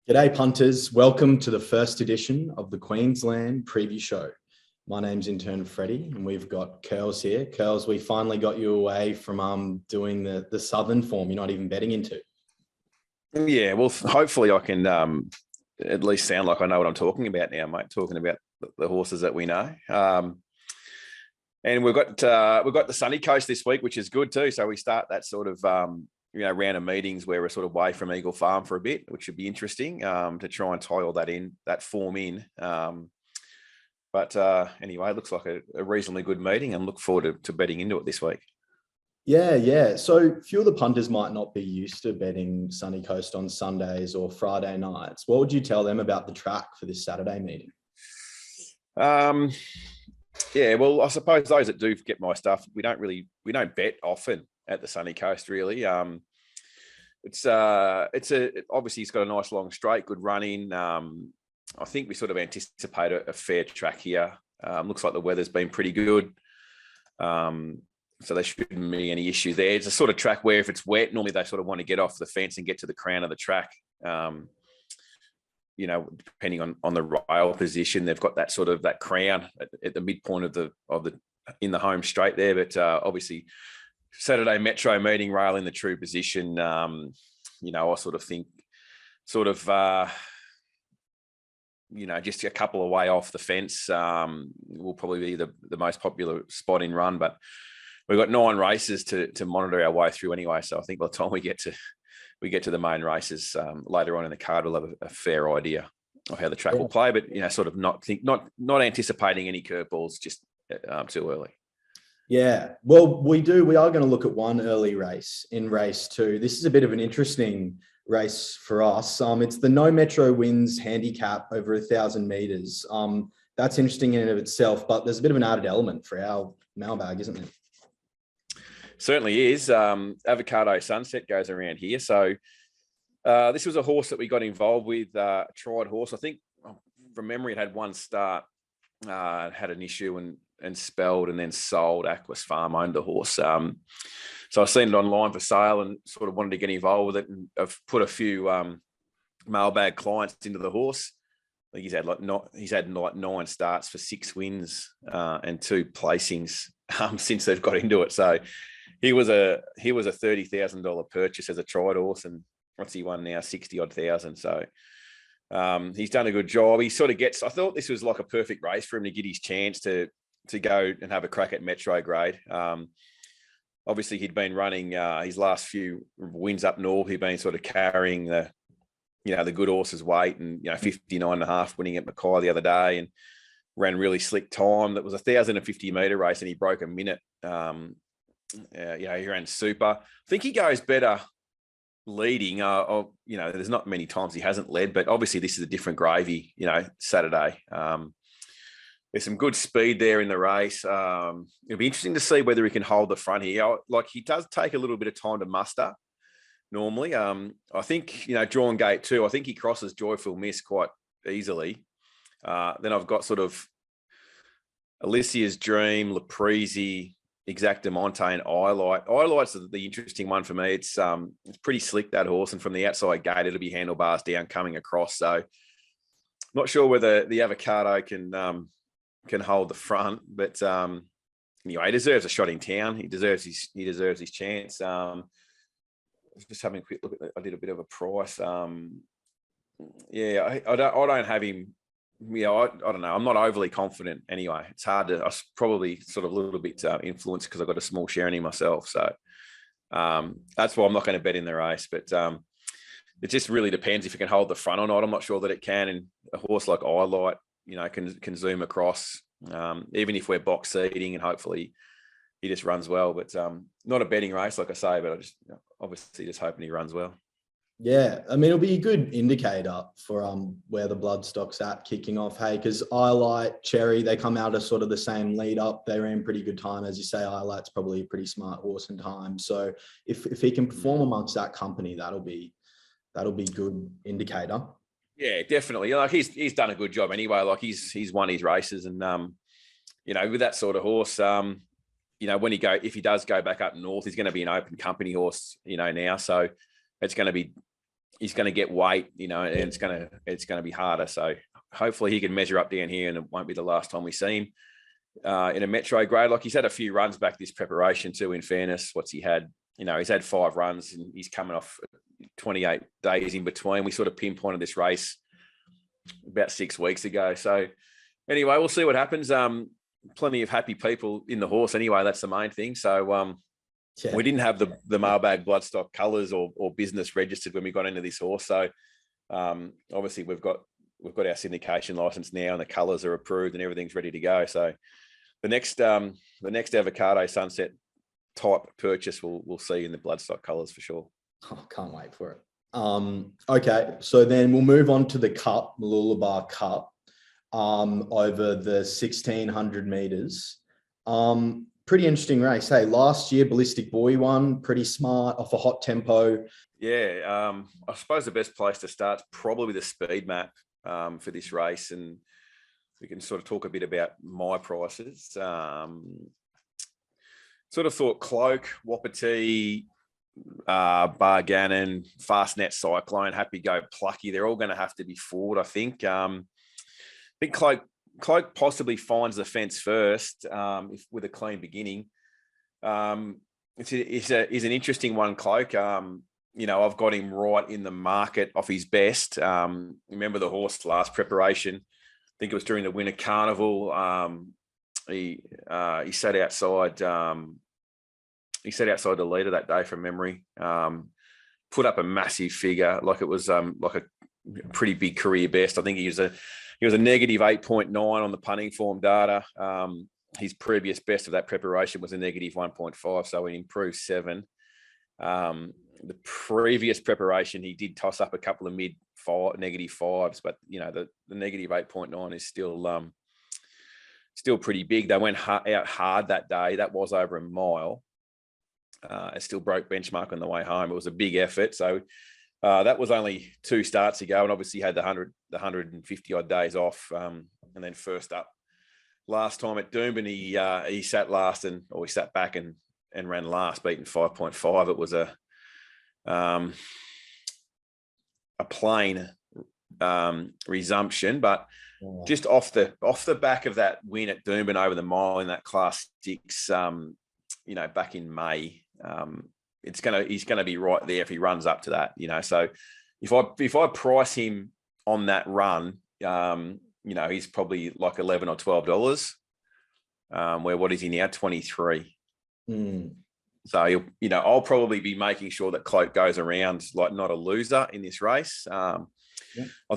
G'day punters, welcome to the first edition of the Queensland Preview Show. My name's Intern Freddie and we've got Curls here. Curls, we finally got you away from doing the Southern form you're not even betting into. Yeah, well, hopefully I can at least sound like I know what I'm talking about now, mate, talking about the horses that we know. And we've got the Sunny Coast this week, which is good too. So we start that sort of round of meetings where we're sort of away from Eagle Farm for a bit, which should be interesting to try and tie all that form in. But anyway, it looks like a reasonably good meeting and look forward to betting into it this week. Yeah. So a few of the punters might not be used to betting Sunny Coast on Sundays or Friday nights. What would you tell them about the track for this Saturday meeting? Yeah, well, I suppose those that do get my stuff, we don't bet often at the Sunny Coast, really. It's obviously it's got a nice long straight, good running. I think we sort of anticipate a fair track here. Looks like the weather's been pretty good, so there shouldn't be any issue there. It's a sort of track where if it's wet, normally they sort of want to get off the fence and get to the crown of the track. Depending on the rail position, they've got that crown at the midpoint of the in the home straight there. But obviously, Saturday Metro meeting rail in the true position. I sort of think, just a couple away off the fence will probably be the most popular spot in run. But we've got 9 races to monitor our way through anyway. So I think by the time we get to the main races later on in the card, we'll have a fair idea of how the track will play. But sort of not anticipating any curveballs just too early. Yeah, well, we are going to look at one early race in race 2. This is a bit of an interesting race for us. It's the No Metro Wins handicap over 1,000 meters. That's interesting in and of itself, but there's a bit of an added element for our mailbag, isn't there? Certainly is. Avocado Sunset goes around here. So this was a horse that we got involved with, tried horse. I think from memory, it had one start, had an issue and spelled and then sold. Aquas Farm owned the horse. So I seen it online for sale and sort of wanted to get involved with it. And I've put a few mailbag clients into the horse. I think he's had 9 starts for 6 wins and 2 placings since they've got into it. So he was a $30,000 purchase as a tried horse, and what's he won now? 60,000. So he's done a good job. He sort of I thought this was like a perfect race for him to get his chance to go and have a crack at Metro grade. Obviously, he'd been running his last few wins up north. He'd been sort of carrying the good horse's weight, and 59.5 winning at Mackay the other day, and ran really slick time. That was a 1,050 meter race, and he broke a minute. He ran super. I think he goes better leading. There's not many times he hasn't led, but obviously this is a different gravy. Saturday. There's some good speed there in the race. It'll be interesting to see whether he can hold the front here. Like, he does take a little bit of time to muster normally. I think, Drawn Gate 2, I think he crosses Joyful Miss quite easily. Then I've got sort of Alicia's Dream, Laprise, Exactamonte, and Eyelight. Eyelight's the interesting one for me. It's pretty slick, that horse, and from the outside gate, it'll be handlebars down coming across. So not sure whether the Avocado can hold the front, but anyway, he deserves a shot in town. He deserves his chance. Just having a quick look at I did a bit of a price. I don't have him. I don't know. I'm not overly confident anyway. It's hard to. I was probably sort of a little bit influenced because I've got a small share in him myself. So that's why I'm not going to bet in the race. But it just really depends if it can hold the front or not. I'm not sure that it can. And a horse like Eyelight, can zoom across, even if we're box seating, and hopefully he just runs well. But not a betting race, like I say, but I just obviously just hoping he runs well. Yeah, I mean, it'll be a good indicator for where the Bloodstock's at kicking off, hey, because Eyelight, Cherry, they come out of sort of the same lead up. They ran pretty good time. As you say, Eyelight's probably a pretty smart horse in time. So if he can perform amongst that company, that'll be good indicator. Yeah, definitely. Like, he's done a good job anyway. Like, he's won his races, and with that sort of horse, if he does go back up north, he's going to be an open company horse, now. So it's going to be, he's going to get weight, you know, and it's going to be harder. So hopefully he can measure up down here, and it won't be the last time we see him in a metro grade. Like, he's had a few runs back this preparation too, in fairness. What's he had? You know, he's had 5 runs, and he's coming off 28 days in between. We sort of pinpointed this race about 6 weeks ago. So anyway, we'll see what happens. Plenty of happy people in the horse anyway. That's the main thing. So we didn't have the MailBag Bloodstock colours or business registered when we got into this horse. So obviously we've got our syndication license now, and the colours are approved, and everything's ready to go. So the next avocado sunset type purchase we'll see in the Bloodstock colours for sure. Oh, can't wait for it. Okay, so then we'll move on to the Cup, Mooloolaba Cup, over the 1,600 meters. Pretty interesting race. Hey, last year Ballistic Boy won, pretty smart, off a hot tempo. Yeah, I suppose the best place to start is probably the speed map for this race, and we can sort of talk a bit about my prices. Sort of thought Cloak, Wapiti, Bargannon, Fastnet Cyclone, Happy Go, Plucky, they're all going to have to be forward, I think. I think Cloak possibly finds the fence first with a clean beginning. Is an interesting one, Cloak. You know, I've got him right in the market off his best. Remember the horse last preparation? I think it was during the Winter Carnival. He sat outside. He sat outside the leader that day from memory. Put up a massive figure, like it was like a pretty big career best. I think he was a negative 8.9 on the punting form data. His previous best of that preparation was a negative 1.5, so he improved 7. The previous preparation, he did toss up a couple of negative 5s, but you know the negative 8.9 is still pretty big. They went out hard that day. That was over a mile. It still broke benchmark on the way home. It was a big effort. So that was only 2 starts ago, and obviously had the 150 odd days off, and then first up last time at Doomben, he sat last he sat back and ran last, beaten 5.5. It was a plain resumption, but just off the back of that win at Doomben over the mile in that Class 6, you know, back in May. He's gonna be right there if he runs up to that, you know. So if I price him on that run, you know, he's probably like $11 or $12. Where what is he now? 23. So you know, I'll probably be making sure that Cloak goes around like not a loser in this race. I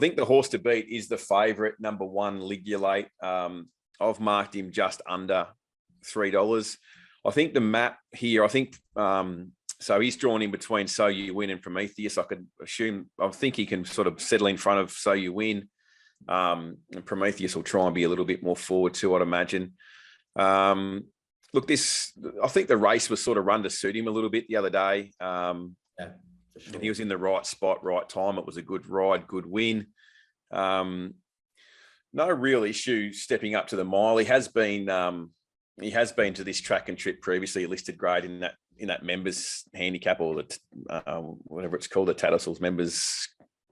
think the horse to beat is the favourite, number 1, Ligulate. I've marked him just under $3. I think the map here, so he's drawn in between So You Win and Prometheus. I think he can sort of settle in front of So You Win. And Prometheus will try and be a little bit more forward too, I'd imagine. Look, I think the race was sort of run to suit him a little bit the other day. Yeah, for sure. And he was in the right spot, right time. It was a good ride, good win. No real issue stepping up to the mile. He has been to this track and trip previously, a listed grade in that members handicap, or the whatever it's called, the Tattersalls members,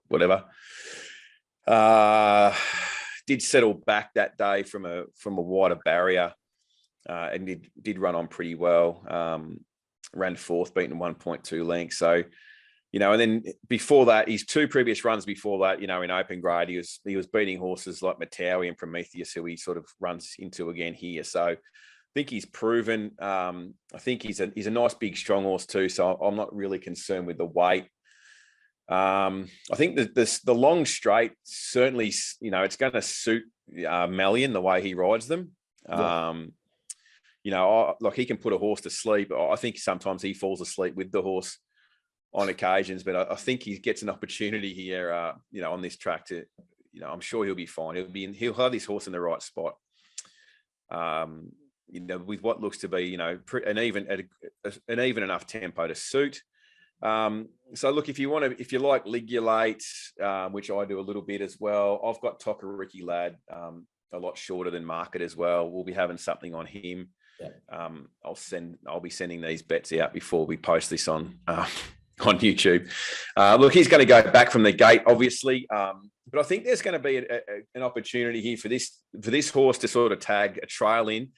whatever. Did settle back that day from a wider barrier, and did run on pretty well. Ran 4th, beaten 1.2 lengths. So, you know, and then before that, his 2 previous runs before that, you know, in open grade, he was beating horses like Matawi and Prometheus, who he sort of runs into again here. So I think he's proven. I think he's a nice big strong horse too. So I'm not really concerned with the weight. I think the long straight certainly, you know, it's going to suit Malian the way he rides them. Yeah. You know, like he can put a horse to sleep. I think sometimes he falls asleep with the horse on occasions, but I think he gets an opportunity here, you know, on this track to, you know, I'm sure he'll be fine. He'll have this horse in the right spot. You know, with what looks to be, you know, an even enough tempo to suit. So look, if you like Ligulate, which I do a little bit as well, I've got Tokariki Lad, a lot shorter than market as well. We'll be having something on him. Yeah. I'll be sending these bets out before we post this on on YouTube. Look, he's going to go back from the gate, obviously, but I think there's going to be an opportunity here for this horse to sort of tag a trail in.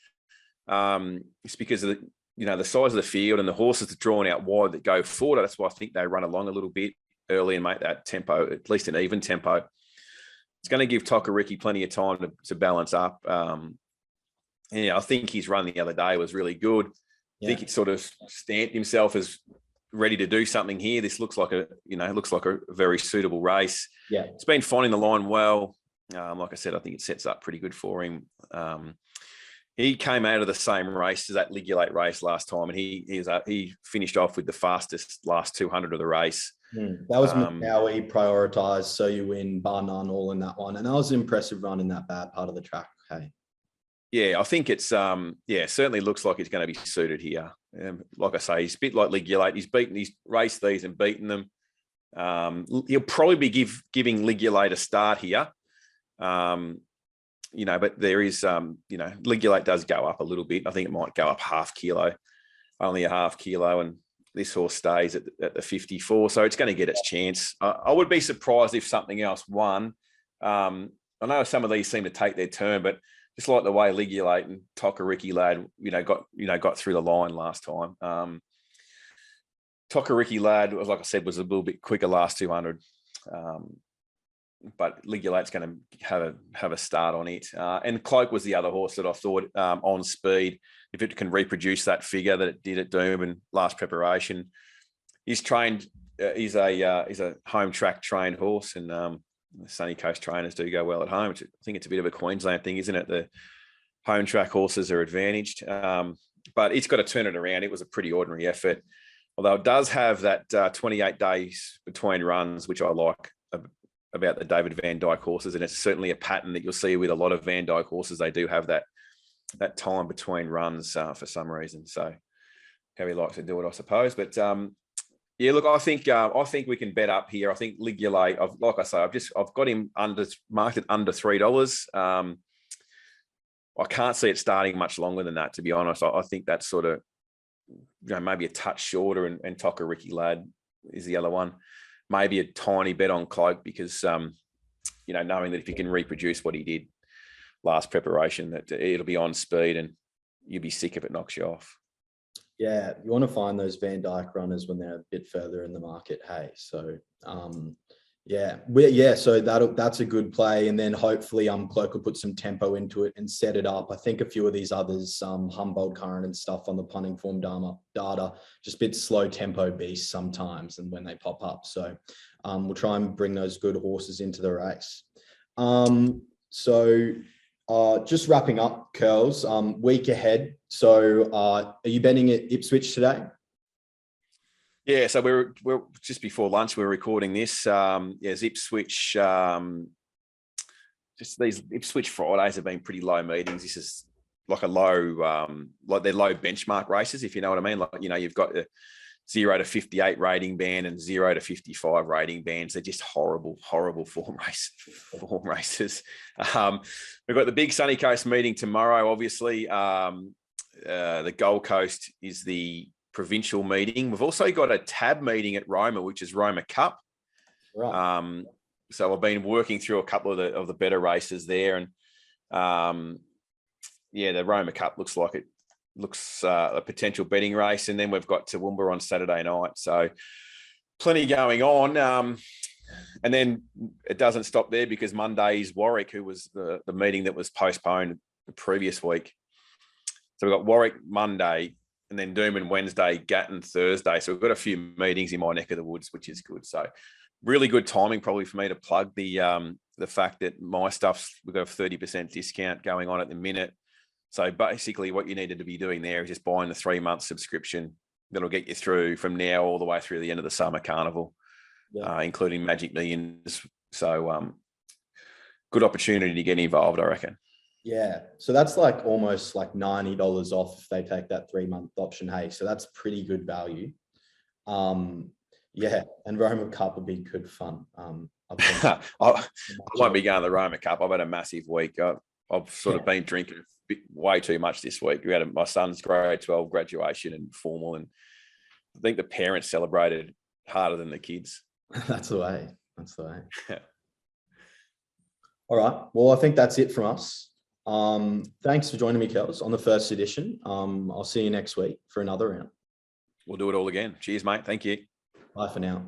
It's because of the size of the field and the horses that are drawn out wide that go forward. That's why I think they run along a little bit early and make that tempo, at least an even tempo. It's going to give Tokariki plenty of time to balance up. I think his run the other day was really good. I think he sort of stamped himself as ready to do something here. This looks like a very suitable race. Yeah, it's been finding the line well. Like I said, I think it sets up pretty good for him. He came out of the same race as that Ligulate race last time, and he finished off with the fastest last 200 of the race. That was how he prioritised. So you win, bar none, all in that one, and that was an impressive run in that bad part of the track. Okay. Yeah, I think it's certainly looks like it's going to be suited here. Like I say, he's a bit like Ligulate. He's raced these and beaten them. He'll probably be giving Ligulate a start here. But there is, Ligulate does go up a little bit. I think it might go up only a half kilo, and this horse stays at the 54. So it's going to get its chance. I would be surprised if something else won. I know some of these seem to take their turn, but just like the way Ligulate and Tokariki Lad, got through the line last time. Tokariki Lad, like I said, was a little bit quicker last 200. But Ligulate's going to have a start on it. And Cloak was the other horse that I thought on speed, if it can reproduce that figure that it did at Doomben last preparation. He's trained. He's a home track trained horse, and the Sunny Coast trainers do go well at home. I think it's a bit of a Queensland thing, isn't it? The home track horses are advantaged, but it's got to turn it around. It was a pretty ordinary effort, although it does have that 28 days between runs, which I like about the David Van Dyke horses, and it's certainly a pattern that you'll see with a lot of Van Dyke horses. They do have that time between runs for some reason. So how he likes to do it, I suppose. But look, I think we can bet up here. I think Ligulate, like I say, I've got him marked at under $3. I can't see it starting much longer than that, to be honest. I think that's sort of maybe a touch shorter, and Tokariki Lad is the other one. Maybe a tiny bet on Cloak because, knowing that if he can reproduce what he did last preparation, that it'll be on speed and you'll be sick if it knocks you off. Yeah, you want to find those Van Dyke runners when they're a bit further in the market. Hey, so so that's a good play, and then hopefully Cloak will put some tempo into it and set it up. I think a few of these others, Humboldt Current and stuff on the punting form data, just a bit slow tempo beasts sometimes, and when they pop up. So we'll try and bring those good horses into the race. Just wrapping up, Curls, week ahead. So are you betting at Ipswich today? Yeah, so we're just before lunch. We're recording this. Ipswich. Just these Ipswich Fridays have been pretty low meetings. This is like a low, like they're low benchmark races, if you know what I mean. Like you've got the 0 to 58 rating band and 0 to 55 rating bands. They're just horrible form races. We've got the big Sunny Coast meeting tomorrow. Obviously, the Gold Coast is the provincial meeting. We've also got a tab meeting at Roma, which is Roma Cup. Right. So I've been working through a couple of the better races there, and the Roma Cup looks like a potential betting race, and then we've got Toowoomba on Saturday night. So plenty going on, and then it doesn't stop there because Monday is Warwick, who was the meeting that was postponed the previous week. So we've got Warwick Monday, and then Doomben Wednesday, Gatton Thursday. So we've got a few meetings in my neck of the woods, which is good. So really good timing probably for me to plug the fact that my we've got a 30% discount going on at the minute. So basically what you needed to be doing there is just buying the 3-month subscription that'll get you through from now all the way through the end of the summer carnival, including Magic Millions. So good opportunity to get involved, I reckon. Yeah, so that's like almost like $90 off if they take that 3-month option. Hey, so that's pretty good value. And Roma Cup will be good fun. I won't be going to the Roma Cup. I've had a massive week. I've sort of been drinking way too much this week. We had my son's grade 12 graduation and formal, and I think the parents celebrated harder than the kids. That's the way. That's the way. All right. Well, I think that's it from us. Thanks for joining me, Kels, on the first edition. I'll see you next week for another round. We'll do it all again. Cheers, mate. Thank you. Bye for now.